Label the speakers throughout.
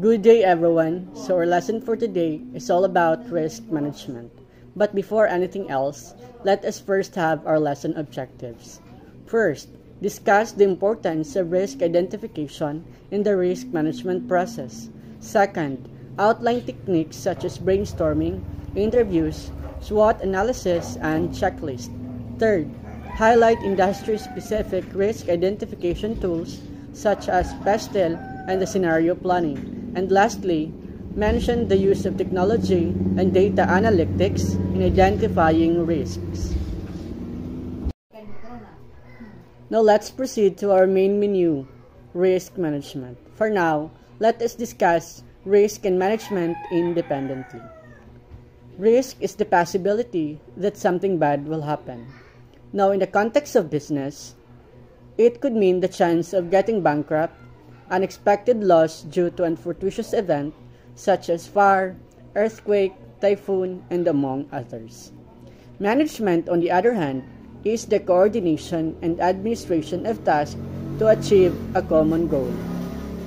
Speaker 1: Good day everyone. So our lesson for today is all about risk management. But before anything else, let us first have our lesson objectives. First, discuss the importance of risk identification in the risk management process. Second, outline techniques such as brainstorming, interviews, SWOT analysis, and checklist. Third, highlight industry-specific risk identification tools such as PESTEL and the scenario planning. And lastly, mention the use of technology and data analytics in identifying risks. Now let's proceed to our main menu, risk management. For now, let us discuss risk and management independently. Risk is the possibility that something bad will happen. Now, in the context of business, it could mean the chance of getting bankrupt, unexpected loss due to unfortuitous event such as fire, earthquake, typhoon, and among others. Management, on the other hand, is the coordination and administration of tasks to achieve a common goal.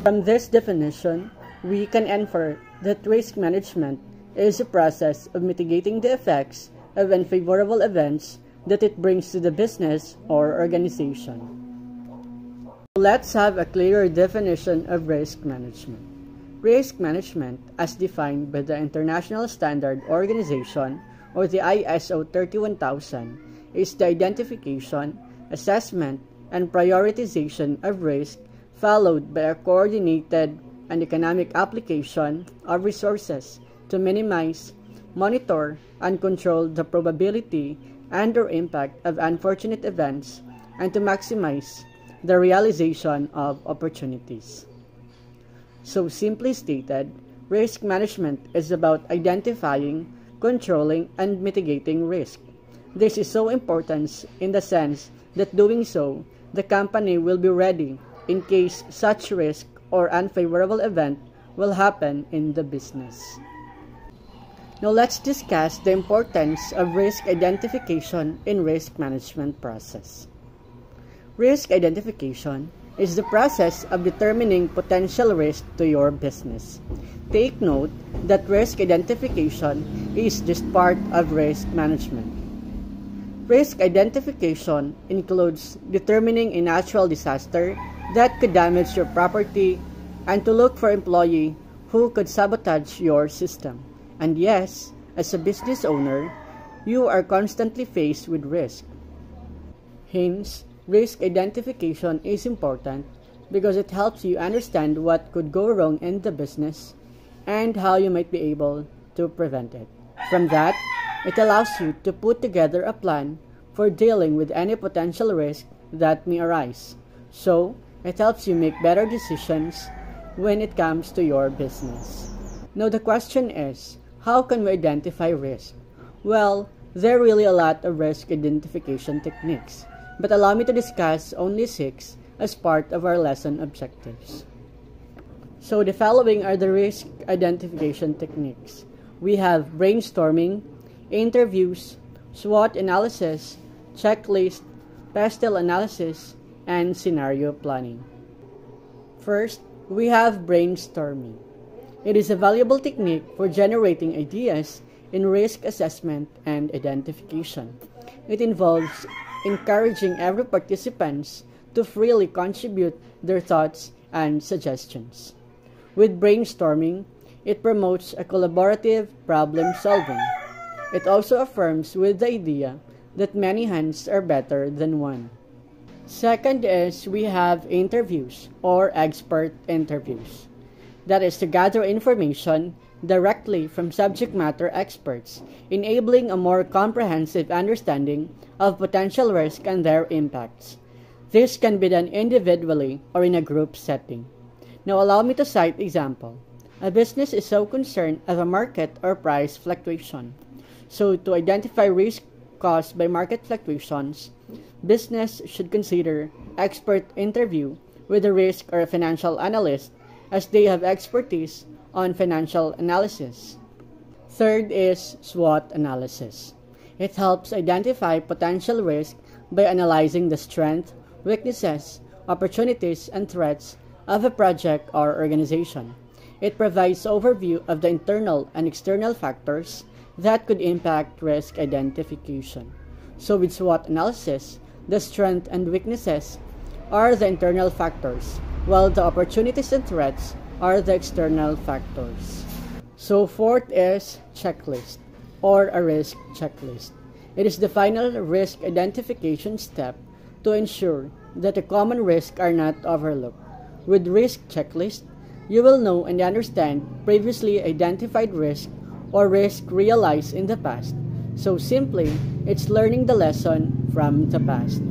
Speaker 1: From this definition, we can infer that risk management is a process of mitigating the effects of unfavorable events that it brings to the business or organization. Let's have a clearer definition of risk management. Risk management, as defined by the International Standard Organization or the ISO 31000, is the identification, assessment, and prioritization of risk followed by a coordinated and economic application of resources to minimize, monitor, and control the probability and or impact of unfortunate events and to maximize the realization of opportunities. So simply stated, risk management is about identifying, controlling, and mitigating risk. This is so important in the sense that doing so, the company will be ready in case such risk or unfavorable event will happen in the business. Now let's discuss the importance of risk identification in risk management process. Risk identification is the process of determining potential risk to your business. Take note that risk identification is just part of risk management. Risk identification includes determining a natural disaster that could damage your property and to look for employees who could sabotage your system. And yes, as a business owner, you are constantly faced with risk. Hence, risk identification is important because it helps you understand what could go wrong in the business and how you might be able to prevent it. From that, it allows you to put together a plan for dealing with any potential risk that may arise. So, it helps you make better decisions when it comes to your business. Now the question is, how can we identify risk? Well, there are really a lot of risk identification techniques, but allow me to discuss only 6 as part of our lesson objectives. So the following are the risk identification techniques. We have brainstorming, interviews, SWOT analysis, checklist, PESTEL analysis, and scenario planning. First, we have brainstorming. It is a valuable technique for generating ideas in risk assessment and identification. It involves encouraging every participant to freely contribute their thoughts and suggestions. With brainstorming, it promotes a collaborative problem solving. It also affirms with the idea that many hands are better than one. Second is we have interviews or expert interviews. That is to gather information directly from subject matter experts, enabling a more comprehensive understanding of potential risk and their impacts. This can be done individually or in a group setting. Now allow me to cite example. A business is so concerned of a market or price fluctuation. So to identify risk caused by market fluctuations, business should consider expert interview with a risk or a financial analyst as they have expertise on financial analysis. Third is SWOT analysis. It helps identify potential risk by analyzing the strengths, weaknesses, opportunities, and threats of a project or organization. It provides overview of the internal and external factors that could impact risk identification. So with SWOT analysis, the strengths and weaknesses are the internal factors, while the opportunities and threats are the external factors. So fourth is checklist or a risk checklist. It is the final risk identification step to ensure that the common risks are not overlooked. With risk checklist, you will know and understand previously identified risk or risk realized in the past. So simply, it's learning the lesson from the past.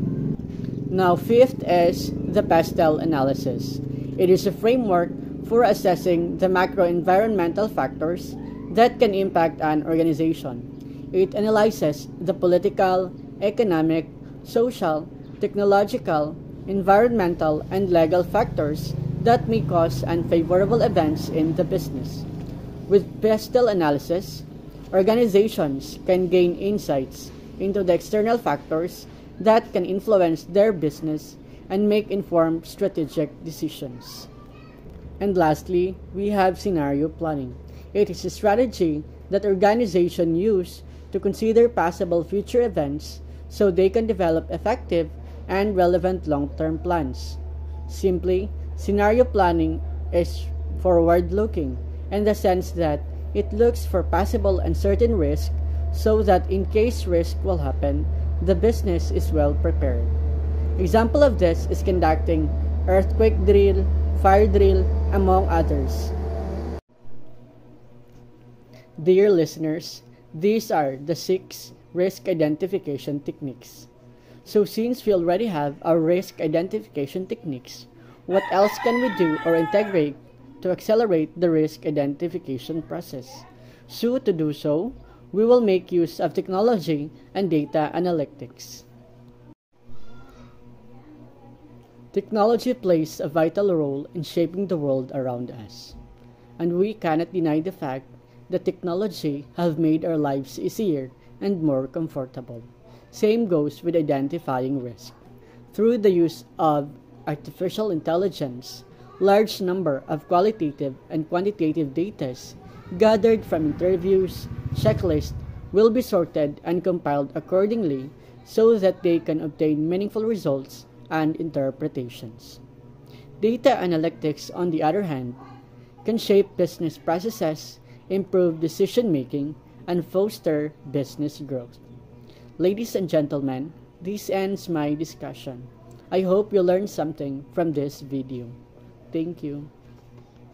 Speaker 1: Now, fifth is the PESTEL analysis. It is a framework for assessing the macro-environmental factors that can impact an organization. It analyzes the political, economic, social, technological, environmental, and legal factors that may cause unfavorable events in the business. With PESTEL analysis, organizations can gain insights into the external factors that can influence their business and make informed strategic decisions. And lastly, we have scenario planning. It is a strategy that organizations use to consider possible future events so they can develop effective and relevant long-term plans. Simply, scenario planning is forward-looking in the sense that it looks for possible uncertain risk so that in case risk will happen, the business is well prepared. Example of this is conducting earthquake drill, fire drill, among others. Dear listeners, these are the 6 risk identification techniques. So since we already have our risk identification techniques, what else can we do or integrate to accelerate the risk identification process? So to do so, we will make use of technology and data analytics. Technology plays a vital role in shaping the world around us, and we cannot deny the fact that technology has made our lives easier and more comfortable. Same goes with identifying risk. Through the use of artificial intelligence, large number of qualitative and quantitative data gathered from interviews, checklists will be sorted and compiled accordingly so that they can obtain meaningful results and interpretations. Data analytics, on the other hand, can shape business processes, improve decision-making, and foster business growth. Ladies and gentlemen, this ends my discussion. I hope you learned something from this video. Thank you.